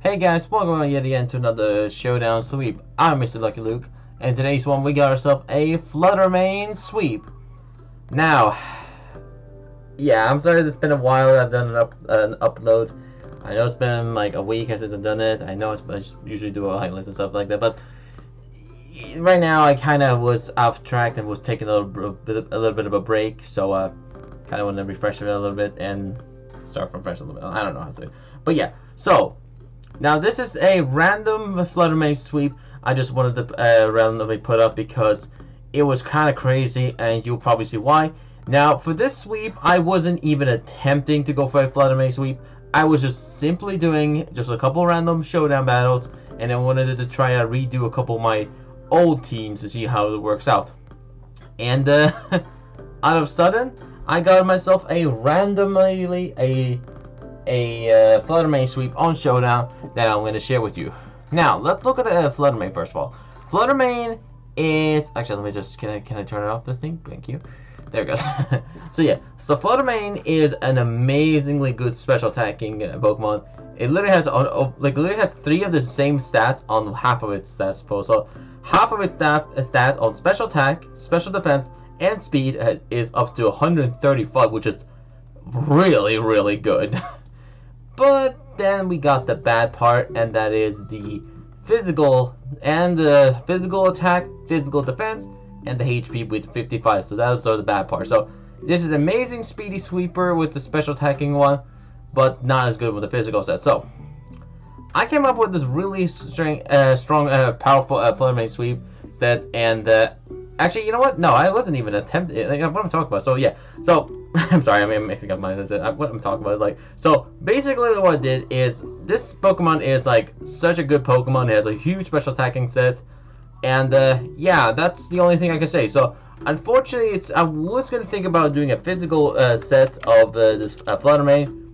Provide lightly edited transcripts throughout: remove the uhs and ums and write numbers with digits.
Hey guys, welcome yet again to another Showdown Sweep. I'm Mr. Lucky Luke, and today's one we got ourselves a Flutter main sweep. Now, yeah, I'm sorry it's been a while I've done an upload. I know it's been like a week since I've done it. I know I usually do a highlights and stuff like that, but right now I kind of was off track and was taking a little bit of a break, so kind of want to refresh it a little bit and start from fresh a little bit. I don't know how to say it, but yeah, so. Now this is a random Flutter main sweep I just wanted to randomly put up because it was kind of crazy and you'll probably see why. Now for this sweep I wasn't even attempting to go for a Flutter main sweep. I was just simply doing just a couple random showdown battles and I wanted to try to redo a couple of my old teams to see how it works out. And out of sudden I got myself a randomly a Flutter main sweep on Showdown that I'm going to share with you. Now, let's look at the Flutter main first of all. Flutter main is... Actually, let me just... Can I turn it off, this thing? Thank you. There it goes. So, yeah. So, Flutter main is an amazingly good special attacking Pokemon. It literally has 3 of the same stats on half of its stats. So, half of its stat on special attack, special defense, and speed is up to 135, which is really, really good. But then we got the bad part, and that is the physical attack, physical defense, and the HP with 55. So those are the bad part. So this is amazing speedy sweeper with the special attacking one, but not as good with the physical set. So I came up with this really strong, powerful Flutter main sweep set, and actually, you know what? No, I wasn't even attempting. Like, what I'm talking about. So yeah. So I'm sorry, I'm mixing up what I'm talking about. So basically, what I did is this Pokemon is like such a good Pokemon. It has a huge special attacking set, and yeah, that's the only thing I can say. So unfortunately, I was gonna think about doing a physical set of this Flutter main,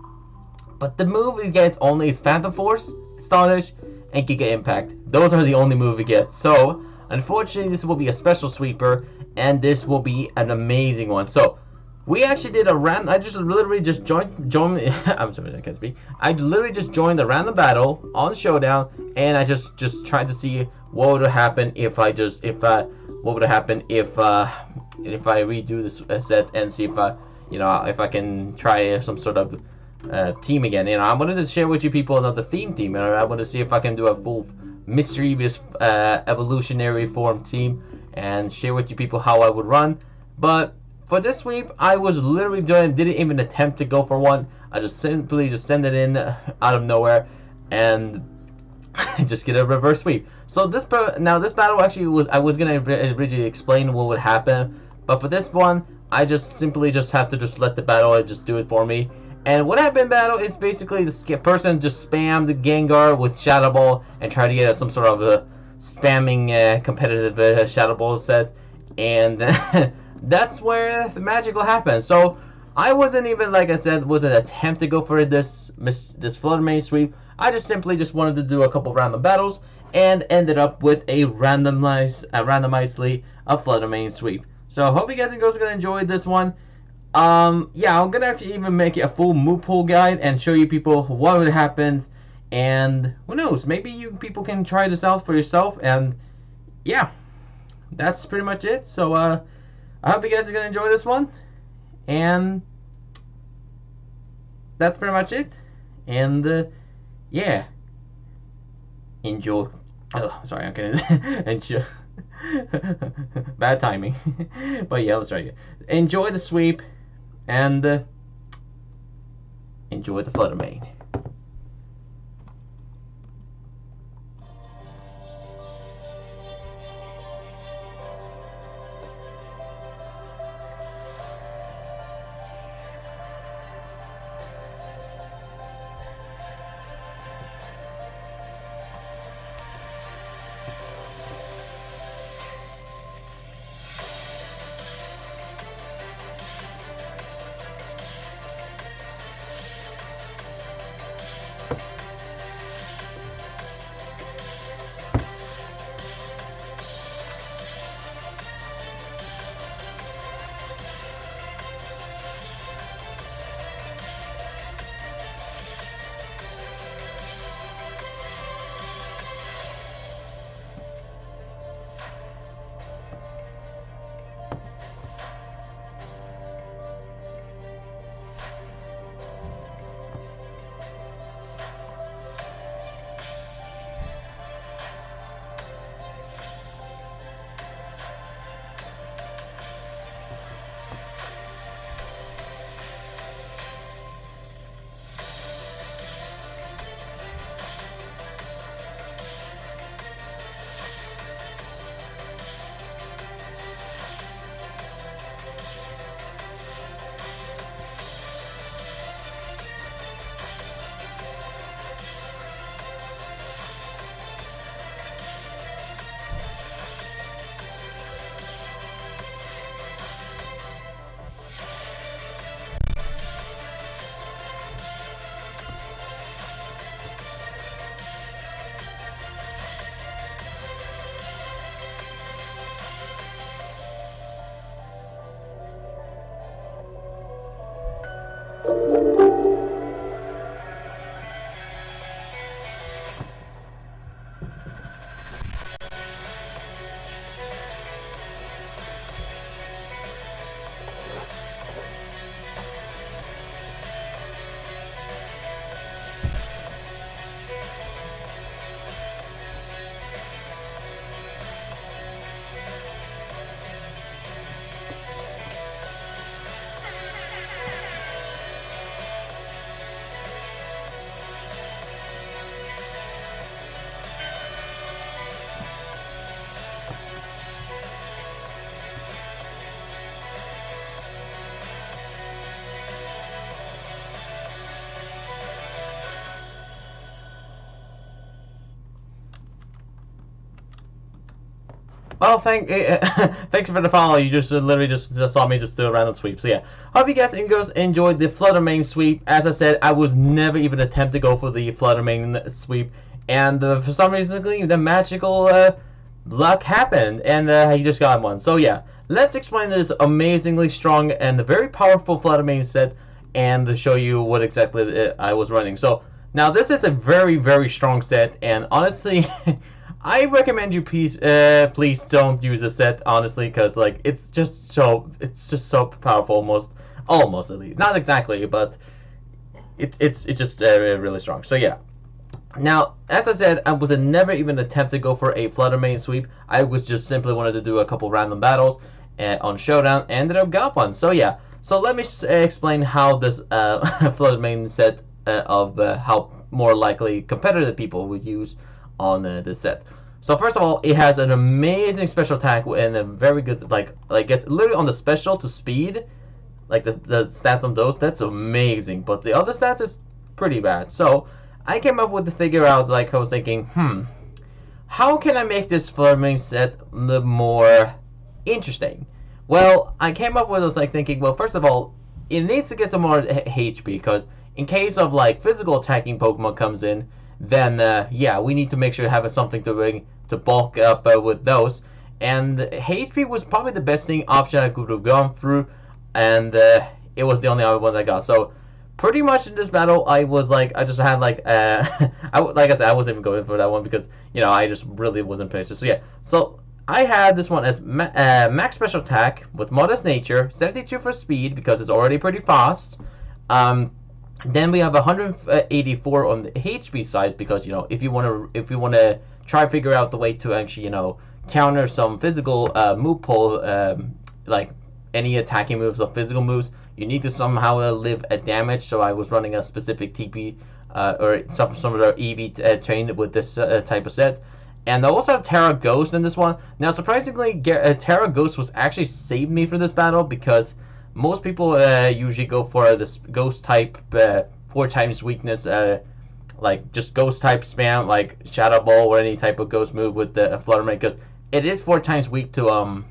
but the move it gets only is Phantom Force, Astonish, and Giga Impact. Those are the only move it gets. So unfortunately, this will be a special sweeper, and this will be an amazing one. So we actually did a random. I just literally just joined. I'm sorry, I can't speak. I literally just joined a random battle on Showdown, and I just tried to see what would happen if I redo this set and see if if I can try some sort of team again. I wanted to share with you people another theme team, and I want to see if I can do a full mischievous evolutionary form team and share with you people how I would run. But for this sweep, I was literally didn't even attempt to go for one. I just simply send it in out of nowhere and just get a reverse sweep. So this battle actually I was gonna originally explain what would happen, but for this one, I just simply have to let the battle just do it for me. And what happened in battle is basically this person just spammed the Gengar with Shadow Ball and tried to get some sort of spamming competitive Shadow Ball set, and that's where the magic will happen. So I wasn't even, like I said, was an attempt to go for this Flutter main sweep. I just simply wanted to do a couple random battles and ended up with a randomizedly a Flutter main sweep. So I hope you guys are gonna enjoy this one. Yeah, I'm gonna actually even make it a full move pool guide and show you people what would happen, and who knows, maybe you people can try this out for yourself. And yeah, that's pretty much it. So I hope you guys are gonna enjoy this one, and that's pretty much it. And yeah, enjoy. Oh, sorry, I'm kidding. Enjoy. Bad timing. But yeah, let's try again. Enjoy the sweep, and enjoy the Flutter main. Well, thanks for the follow. You just literally just saw me just do a random sweep. So yeah, hope you guys and girls enjoyed the Flutter main sweep. As I said, I was never even attempt to go for the Flutter main sweep, and for some reason the magical luck happened, and he just got one. So yeah, let's explain this amazingly strong and very powerful Flutter main set, and to show you what exactly I was running. So now this is a very strong set, and honestly. I recommend you please don't use this set honestly, because like it's just so powerful, almost at least, not exactly, but it's just really strong. So yeah. Now, as I said, I was never even attempt to go for a Flutter main sweep. I was just simply wanted to do a couple random battles on Showdown, and ended up got one. So yeah. So let me just explain how this Flutter main set of how more likely competitive people would use on this set. So first of all, it has an amazing special attack and a very good like it's literally on the special to speed, like the stats on those. That's amazing, but the other stats is pretty bad. So I came up with the figure out, like I was thinking, how can I make this farming set more interesting? Well, I came up with was like thinking, well, first of all, it needs to get some more HP, because in case of like physical attacking Pokemon comes in, then yeah, we need to make sure to have something to bring to bulk up with those. And HP was probably the best option I could have gone through, and it was the only other one I got. So pretty much in this battle, I was like, I just had like, like I said, I wasn't even going for that one because I just really wasn't patient. So yeah, so I had this one as max special attack with modest nature, 72 for speed because it's already pretty fast. Then we have 184 on the HP side because if you want to try to figure out the way to actually counter some physical move pull, like any attacking moves or physical moves, you need to somehow live a damage. So I was running a specific TP or some of the EV trained with this type of set. And I also have Terra Ghost in this one. Now surprisingly, Terra Ghost was actually saved me for this battle because most people usually go for this ghost type 4 times weakness, like just ghost type spam, like Shadow Ball or any type of ghost move with the Flutter Mane, because it is 4 times weak to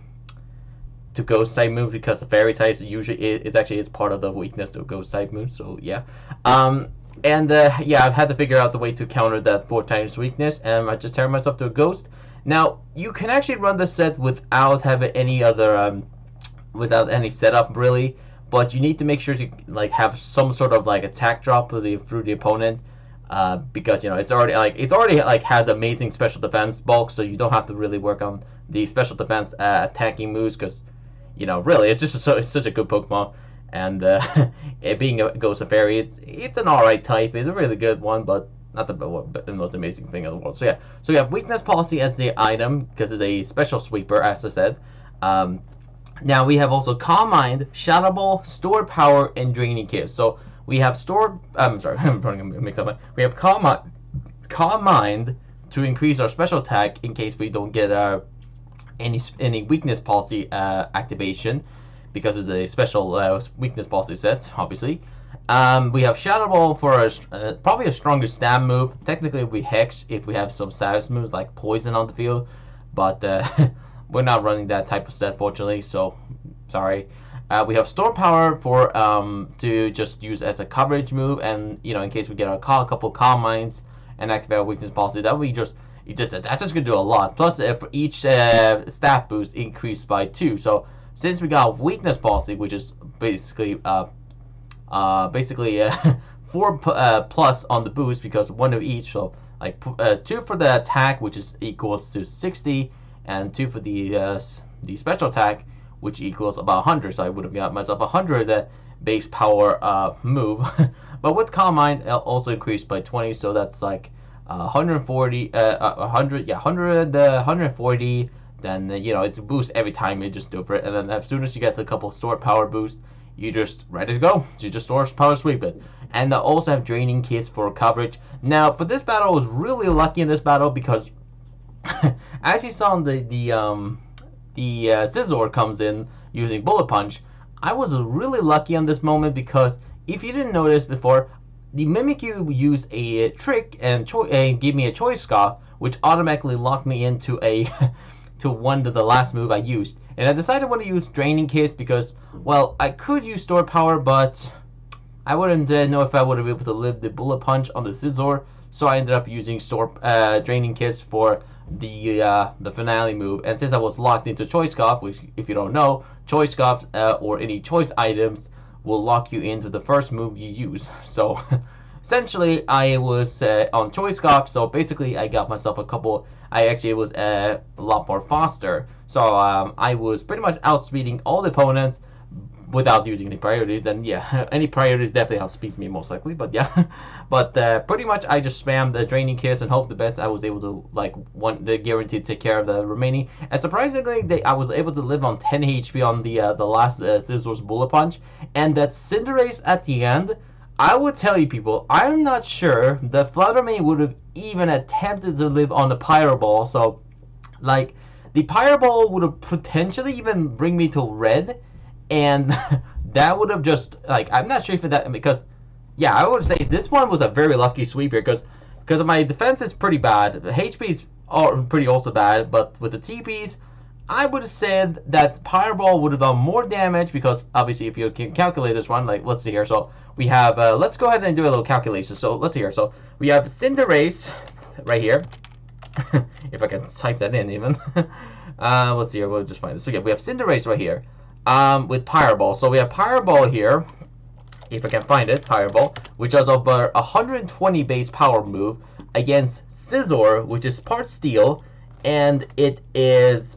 ghost type moves, because the fairy types usually it actually is part of the weakness to ghost type moves. So yeah, yeah, I've had to figure out the way to counter that 4 times weakness, and I just turned myself to a ghost. Now you can actually run the set without having any other without any setup really, but you need to make sure to like have some sort of like attack drop through the opponent, because it's already has amazing special defense bulk, so you don't have to really work on the special defense attacking moves, because really it's just it's such a good Pokemon, and it being a Ghost of Fairy, it's an alright type, it's a really good one, but not the most amazing thing in the world. So yeah, so we have Weakness Policy as the item because it's a special sweeper, as I said. Now we have also Calm Mind, Shadow Ball, Stored Power, and Draining Kiss. So we have stored. I'm sorry, I'm trying to mix up. We have Calm Mind to increase our special attack in case we don't get any weakness policy activation, because it's a special weakness policy set, obviously. We have Shadow Ball for probably a stronger stab move. Technically, it would be Hex if we have some status moves like Poison on the field, but we're not running that type of set, fortunately, so sorry. We have Store Power for to just use as a coverage move, and in case we get a couple Calm Minds and activate our weakness policy, that's just gonna do a lot. Plus, for each stat boost increased by 2. So since we got weakness policy, which is basically 4 plus on the boost, because 1 of each, so like 2 for the attack, which is equals to 60. And 2 for the special attack, which equals about 100. So I would have got myself 100 base power move. But with Calm Mind, also increased by 20, so that's like 140, 100, yeah, 100, 140. Then it's a boost every time you just do it for it. And then as soon as you get the couple Stored Power boost, you just ready to go. You just power sweep it. And they also have Draining Kiss for coverage. Now for this battle, I was really lucky in this battle because as you saw in the Scizor comes in using Bullet Punch, I was really lucky on this moment, because if you didn't notice before, the Mimikyu used a trick and gave me a Choice Scarf, which automatically locked me into a to the last move I used. And I decided I want to use Draining Kiss because, well, I could use Store Power, but I wouldn't know if I would have been able to live the Bullet Punch on the Scizor. So I ended up using Draining Kiss for the finale move. And since I was locked into Choice Scarf, which if you don't know, Choice Scarf or any choice items will lock you into the first move you use. So essentially I was on Choice Scarf, so basically I got myself a couple. I actually was a lot more faster, so I was pretty much outspeeding all the opponents without using any priorities. Then yeah, any priorities definitely outspeeds me most likely, but yeah. But pretty much I just spammed the Draining Kiss and hope the best. I was able to like guaranteed to take care of the remaining, and surprisingly I was able to live on 10 HP on the last Scizor's Bullet Punch, and that Cinderace at the end. I would tell you people, I'm not sure the Flutter Mane would have even attempted to live on the Pyro Ball. So, like, the Pyro Ball would have potentially even bring me to red, and that would have just, like, I'm not sure if that, because, yeah, I would say this one was a very lucky sweep here, because my defense is pretty bad, the HP's are pretty also bad, but with the TPs, I would have said that Pyro Ball would have done more damage, because obviously if you can calculate this one, like, let's see here, so we have, let's go ahead and do a little calculation. So let's see here. So we have Cinderace right here. If I can type that in even. Let's see here. We'll just find this. So yeah, we have Cinderace right here with Pyro Ball. So we have Pyro Ball here. If I can find it, Pyro Ball, which is over 120 base power move against Scizor, which is part Steel, and it is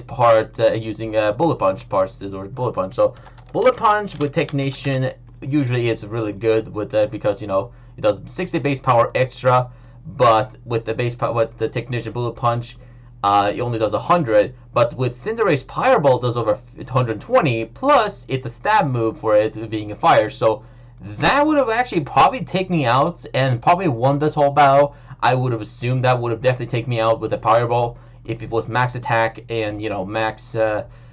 part using Bullet Punch, part Scizor's Bullet Punch. So Bullet Punch with Technician usually is really good with because you know it does 60 base power extra, but with the with the Technician Bullet Punch, it only does 100. But with Cinderace Pyro Ball does over 120. Plus, it's a stab move for it being a fire. So that would have actually probably taken me out and probably won this whole battle. I would have assumed that would have definitely taken me out with the Pyro Ball if it was max attack and you know max.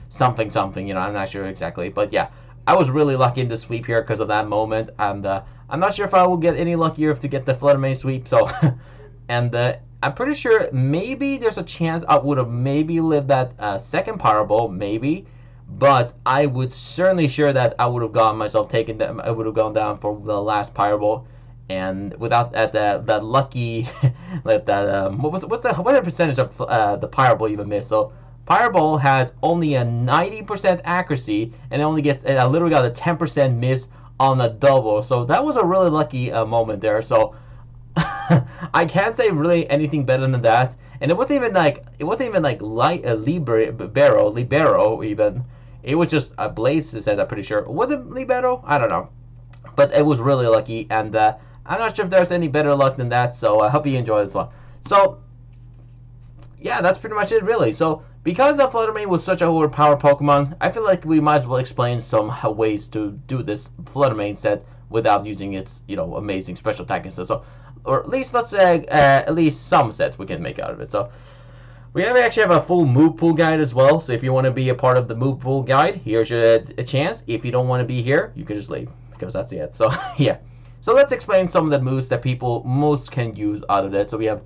Something, you know, I'm not sure exactly. But yeah, I was really lucky in the sweep here because of that moment. And I'm not sure if I will get any luckier to get the Flutter Mane sweep. So, and I'm pretty sure maybe there's a chance I would have maybe lived that second Pyro Ball, maybe. But I would certainly sure that I would have gotten myself taken down. I would have gone down for the last Pyro Ball. And without that lucky, what the percentage of the Pyro Ball even missed? So Pyro Ball has only a 90% accuracy, and it only gets, and I literally got a 10% miss on the double. So that was a really lucky moment there. So I can't say really anything better than that. And it wasn't even like libero even. It was just a Blaze said, I'm pretty sure. Was it libero? I don't know. But it was really lucky, and I'm not sure if there's any better luck than that. So I hope you enjoy this one. So yeah, that's pretty much it really. So because the Flutter Mane was such a overpowered Pokemon, I feel like we might as well explain some ways to do this Flutter Mane set without using its, you know, amazing special attack and stuff. So, or at least let's say at least some sets we can make out of it. So we actually have a full move pool guide as well. So if you want to be a part of the move pool guide, here's your a chance. If you don't want to be here, you can just leave because that's it. So yeah. So let's explain some of the moves that people most can use out of that. So we have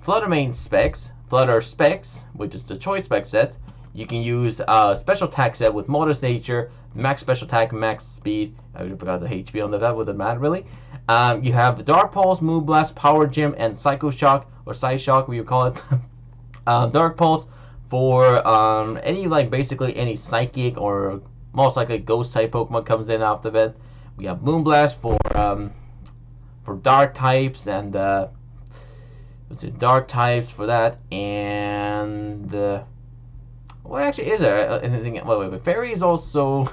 Flutter Mane specs. Flutter Specs, which is the choice spec set. You can use a special attack set with Modest Nature, max special attack, max speed. I forgot the HP on that, wouldn't matter really. You have Dark Pulse, Moon Blast, Power Gem, and Psycho Shock, or Psy Shock, what you call it. Dark Pulse for any, like, basically any Psychic or most likely Ghost type Pokemon comes in off the bed. We have Moon Blast for Dark types and let's see, Dark types for that, and what actually is there? Anything? Wait. Fairy is also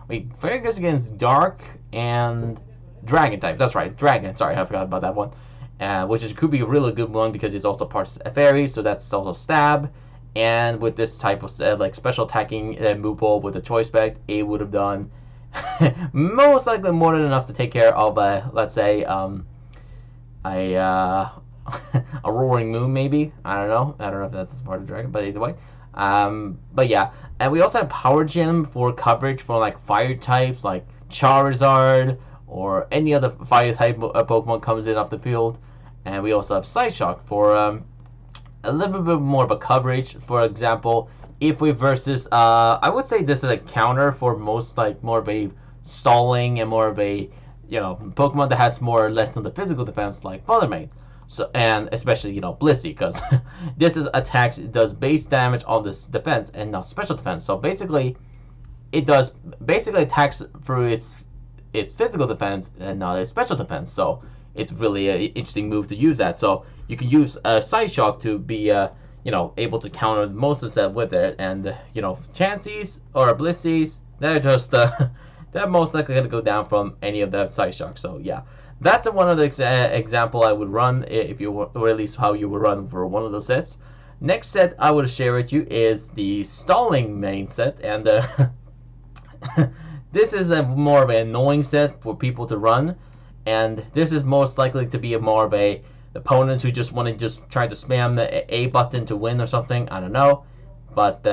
wait. Fairy goes against Dark and Dragon type. That's right, Dragon. Sorry, I forgot about that one. Which could be a really good one because it's also part Fairy, so that's also Stab. And with this type of like special attacking move ball with the choice spec, it would have done most likely more than enough to take care of let's say a Roaring Moon, maybe. I don't know if that's part of Dragon, but either way. But yeah, and we also have Power Gem for coverage for like fire types like Charizard or any other fire type Pokemon comes in off the field. And we also have Psy Shock for a little bit more of a coverage. For example, if we versus, I would say this is a counter for most, like, more of a stalling and more of a, Pokemon that has more or less on the physical defense, like Flutter. So, and especially, Blissey, because this is attacks, it does base damage on this defense and not special defense. So basically, it does basically attacks through its physical defense and not its special defense. So it's really an interesting move to use that. So you can use a Side Shock to be able to counter most of the set with it. And Chanseys or Blissies, they're just they're most likely going to go down from any of that Side Shock. So yeah, that's one of the example I would run if you or at least how you would run for one of those sets. Next set I will share with you is the stalling main set, and this is a more of an annoying set for people to run, and this is most likely to be a more of a opponents who just want to just try to spam the A button to win or something. I don't know, but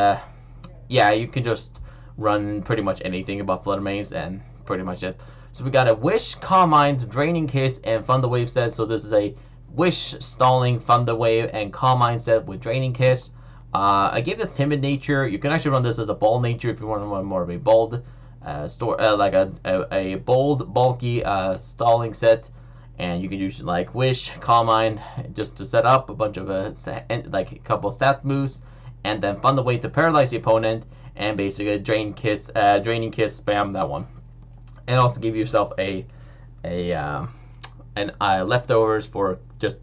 yeah, you can just run pretty much anything about Flutter Mains and pretty much it. So we got a Wish, Calm Mind, Draining Kiss, and Thunder Wave set. So this is a Wish, Stalling, Thunder Wave, and Calm Mind set with Draining Kiss. I gave this Timid Nature. You can actually run this as a Bold Nature if you want to run more of a bold, like a bold, bulky stalling set. And you can use like Wish, Calm Mind, just to set up a bunch of like a couple of stat moves, and then Thunder Wave to paralyze the opponent, and basically Draining Kiss, spam that one, and also give yourself leftovers for just.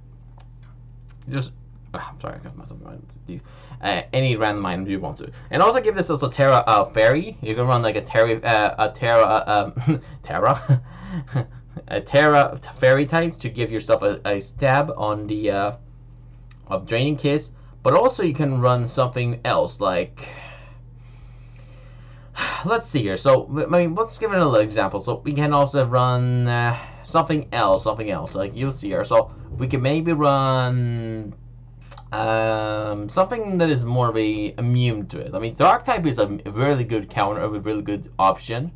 I'm sorry, I got myself these. Any random item you want to, and also give this also Terra Fairy. You can run like a Terra a Terra Fairy types to give yourself a stab on the of Draining Kiss, but also you can run something else like. Let's see here. So I mean, let's give it another example. So we can also run something else. Like you'll see here. So we can maybe run. Something that is more of a immune to it. I mean, Dark type is a really good counter, a really good option.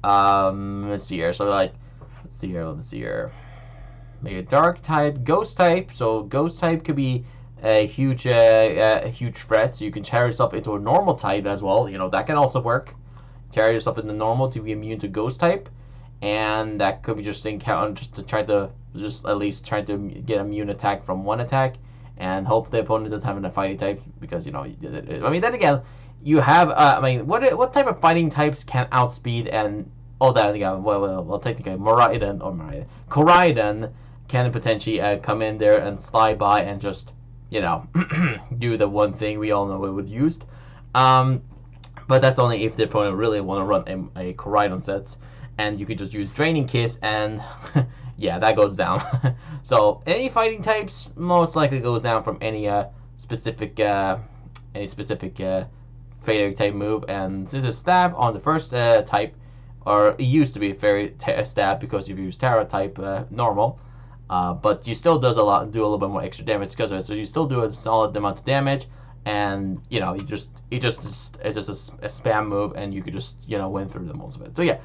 Let's see here. So like, let's see here. Maybe a Dark type, Ghost type. So Ghost type could be a huge threat. So you can tear yourself into a normal type as well. That can also work. Tear yourself into normal to be immune to Ghost type, and that could be just to try to at least try to get immune attack from one attack. And hope the opponent doesn't have enough fighting types, because I mean, then again, you have I mean, what type of fighting types can outspeed and all that? Again, well, technically, Koraidon can potentially come in there and slide by and just do the one thing we all know it would use. But that's only if the opponent really want to run a Koraidon set, and you can just use Draining Kiss and. Yeah, that goes down. So any fighting types most likely goes down from any specific fairy type move. And since it's stab on the first type, or it used to be a fairy stab because you use Terra type normal, but you still do a little bit more extra damage because of it. So you still do a solid amount of damage, and it's just a spam move, and you could just win through the most of it. So yeah,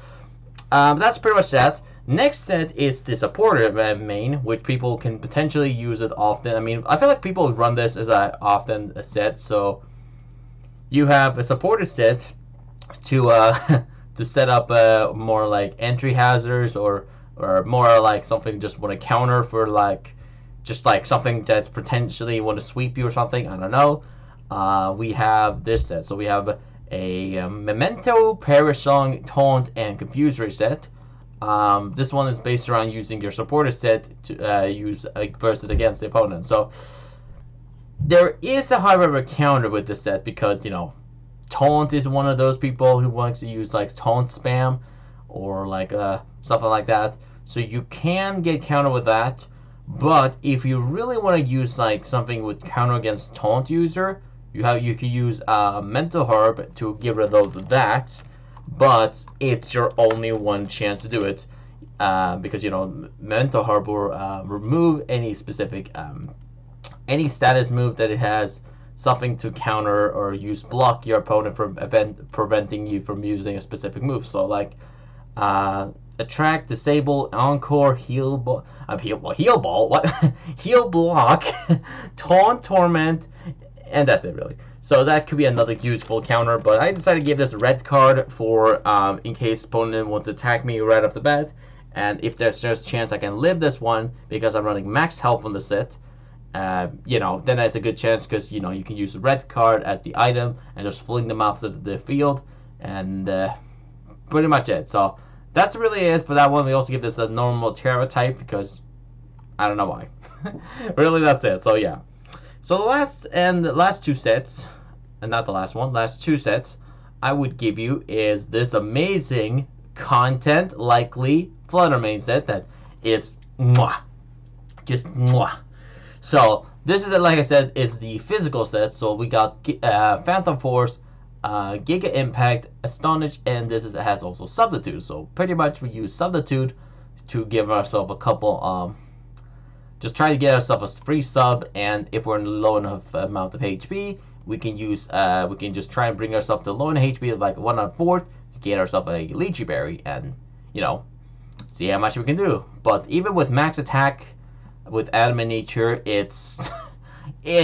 that's pretty much that. Next set is the supporter main, which people can potentially use it often. I mean, I feel like people run this as often a set. So you have a supporter set to to set up more like entry hazards, or more like something just want to counter for just like something that's potentially want to sweep you or something. I don't know. We have this set. So we have a Memento, Perish Song, Taunt, and Confusory set. This one is based around using your supporter set to use versus against the opponent. So there is a however counter with this set, because Taunt is one of those people who wants to use like Taunt spam or like something like that. So you can get counter with that, but if you really want to use like something with counter against Taunt user, you can use Mental Herb to get rid of that. But it's your only one chance to do it, because Mental Herb will remove any specific any status move that it has something to counter or block your opponent from preventing you from using a specific move. So like attract, disable, encore, heal ball, what? Heal block, taunt, torment, and that's it really. So that could be another useful counter, but I decided to give this a red card for in case opponent wants to attack me right off the bat, and if there's just a chance I can live this one because I'm running max health on the set. You know, then it's a good chance because you know you can use the red card as the item and just fling them off the field, and pretty much it. So that's really it for that one. We also give this a normal Terra type because I don't know why. Really, that's it. So yeah. So the last two sets, and not the last one, last two sets, I would give you is this amazing content likely Flutter main set that is mwah, just mwah. So this is, like I said, is the physical set. So we got Phantom Force, Giga Impact, Astonish, and has also Substitute. So pretty much we use Substitute to give ourselves a couple, just try to get ourselves a free sub, and if we're in low enough amount of HP, we can just try and bring ourselves to low enough HP, like 1/4, to get ourselves a Lychee Berry, and you know, see how much we can do. But even with max attack, with Adamant Nature, it's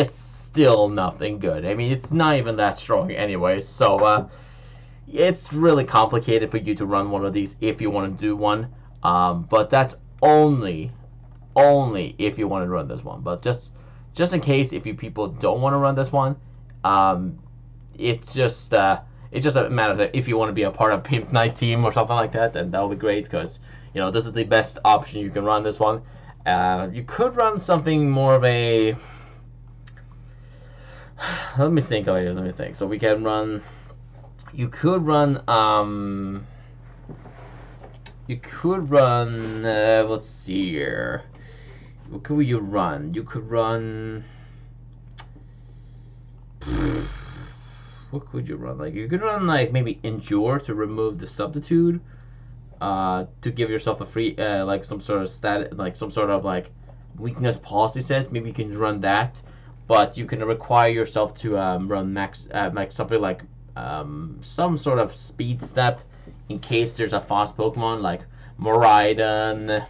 still nothing good. I mean, it's not even that strong anyway, so it's really complicated for you to run one of these if you want to do one, but that's only if you want to run this one. But just in case, if you people don't want to run this one, it's just a matter of if you want to be a part of Pimpnites team or something like that, then that'll be great, because you know this is the best option you can run this one. You could run something more of a. Let me think. Let me think. So we can run. You could run. Let's see here. What could you run? You could run. What could you run? Like you could run like maybe Endure to remove the Substitute. To give yourself a free, like some sort of stat, like some sort of like weakness policy set. Maybe you can run that, but you can require yourself to run max, like something like some sort of speed step in case there's a fast Pokemon like Miraidon.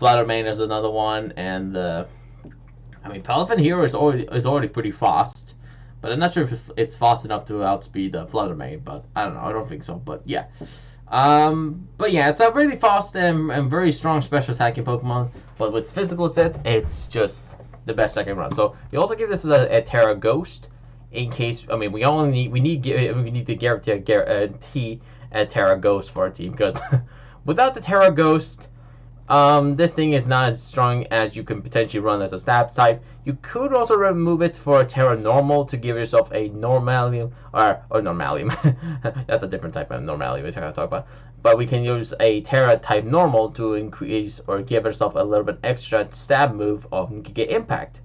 Fluttermane is another one, and I mean Palafin Hero is already pretty fast, but I'm not sure if it's fast enough to outspeed the Fluttermane. But I don't know. I don't think so. But yeah. But yeah, it's a really fast and very strong special attacking Pokemon. But with physical set, it's just the best I can run. So we also give this a Terra Ghost in case. I mean, we need to guarantee a Terra Ghost for our team, because without the Terra Ghost, this thing is not as strong as you can potentially run as a stab type. You could also remove it for a Terra Normal to give yourself a Normalium, or Normalium. That's a different type of Normalium we're going to talk about. But we can use a Terra type Normal to increase or give yourself a little bit extra stab move of Giga Impact.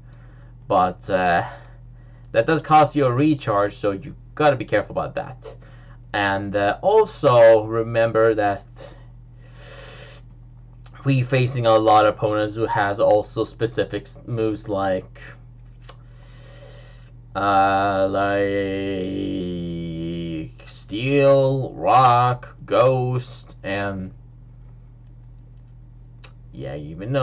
But that does cost you a recharge, so you got to be careful about that. And also remember that we facing a lot of opponents who has also specific moves like Steel, Rock, Ghost, and yeah, even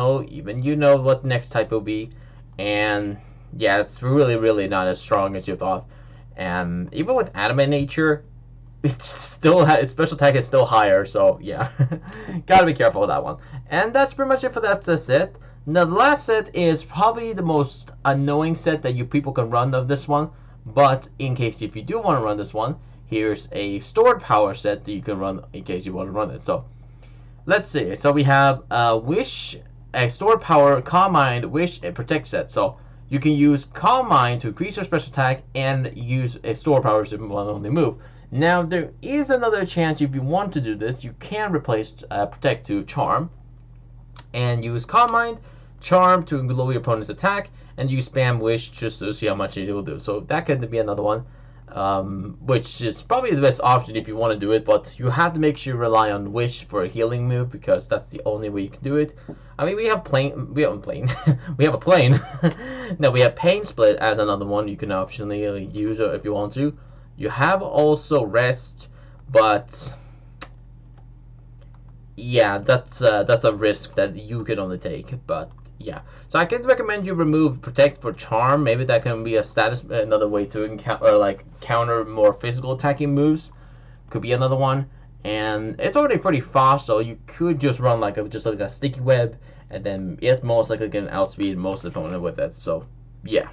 you know what the next type will be, and yeah, it's really not as strong as you thought. And even with Adamant Nature, it's still its special attack is still higher, so yeah, gotta be careful with that one. And that's pretty much it for that set. Now the last set is probably the most annoying set that you people can run of this one, but in case if you do want to run this one, here's a stored power set that you can run in case you want to run it. So let's see. So we have Wish, a stored power, Calm Mind, Wish, and Protect set. So you can use Calm Mind to increase your special attack and use a stored power to only move. Now, there is another chance if you want to do this. You can replace Protect to Charm and use Calm Mind, Charm to lower your opponent's attack, and use Spam Wish just to see how much it will do. So that could be another one, which is probably the best option if you want to do it, but you have to make sure you rely on Wish for a healing move, because that's the only way you can do it. I mean, we have a plane. No, we have Pain Split as another one you can optionally use if you want to. You have also Rest, but yeah, that's a risk that you can only take. But yeah, so I can recommend you remove protect for charm. Maybe that can be a status, another way to encounter or like counter more physical attacking moves. Could be another one. And it's already pretty fast, so you could just run like just like a sticky web, and then it's most likely going to outspeed most opponent with it. So yeah.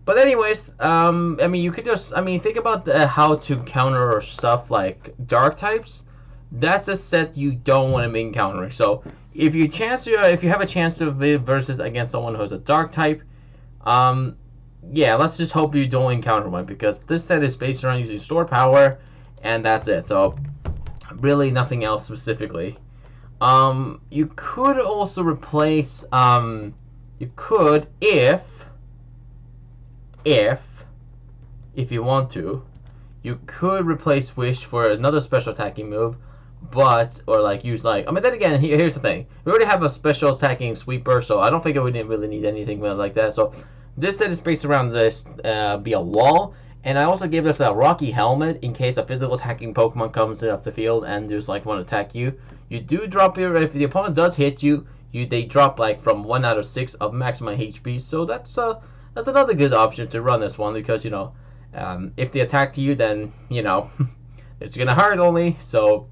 But anyways, I mean, you could just, I mean, think about how to counter stuff like dark types. That's a set you don't want to be encountering. So if you have a chance to versus against someone who's a dark type, yeah, let's just hope you don't encounter one, because this set is based around using store power, and that's it. So really nothing else specifically. You could also replace, you could if you want to, you could replace Wish for another special attacking move, but or like use like, I mean, then again, here's the thing: we already have a special attacking sweeper, so I don't think we didn't really need anything like that. So this set is based around this be a wall, and I also gave this a rocky helmet in case a physical attacking Pokemon comes off the field and there's like one attack you. You do drop your, if the opponent does hit you, they drop like from 1 out of 6 of maximum HP. So that's another good option to run this one, because you know, if they attack you, then you know it's gonna hurt only. So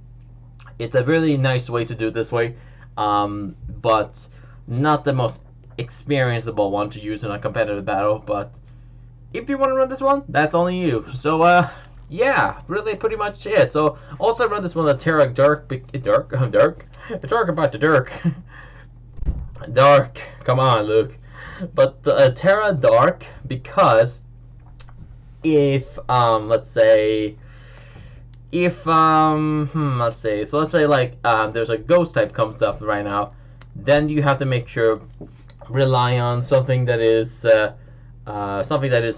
it's a really nice way to do it this way, but not the most experienceable one to use in a competitive battle. But if you want to run this one, that's only you. So yeah, really pretty much it. So also run this one with Terra Dark talk about the Dirk. Dark, come on, Luke. But Terra Dark, because if let's say like there's a ghost type comes stuff right now, then you have to make sure rely on something that is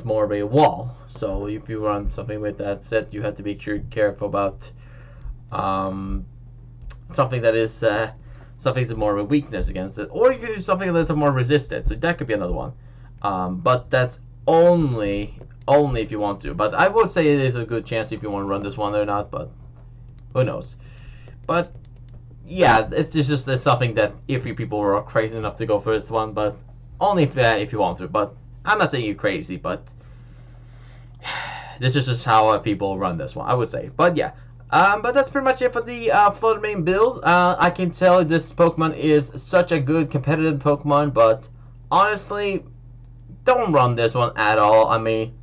more of a wall. So if you run something with that set, you have to make sure you're careful about something that is something's more of a weakness against it, or you could do something that's more resistant. So that could be another one. But that's only if you want to. But I would say it is a good chance if you want to run this one or not. But who knows? But yeah, it's just something that if you people were crazy enough to go for this one, but only if you want to. But I'm not saying you're crazy, but this is just how people run this one, I would say. But yeah. But that's pretty much it for the Flutter main build. I can tell this Pokemon is such a good competitive Pokemon, but honestly, don't run this one at all. I mean,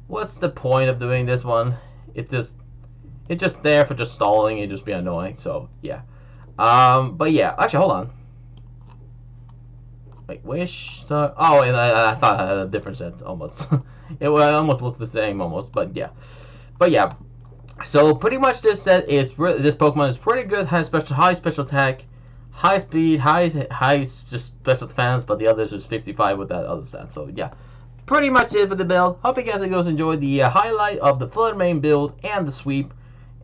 what's the point of doing this one? It's just there for just stalling and just be annoying. So yeah. But yeah, actually, hold on. Wait, Wish. Oh, and I thought I had a different set almost. It almost looked the same almost, but yeah. But yeah. So pretty much this set is this Pokemon is pretty good. Has high special attack, high speed, high just special defense, but the others is 55 with that other stat. So yeah, pretty much it for the build. Hope you guys enjoyed the highlight of the Flutter main build and the sweep,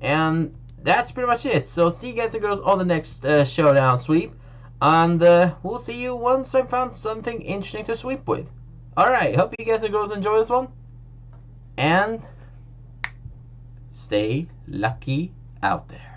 and that's pretty much it. So see you guys and girls on the next showdown sweep, and we'll see you once I found something interesting to sweep with. All right, hope you guys and girls enjoy this one, and stay lucky out there.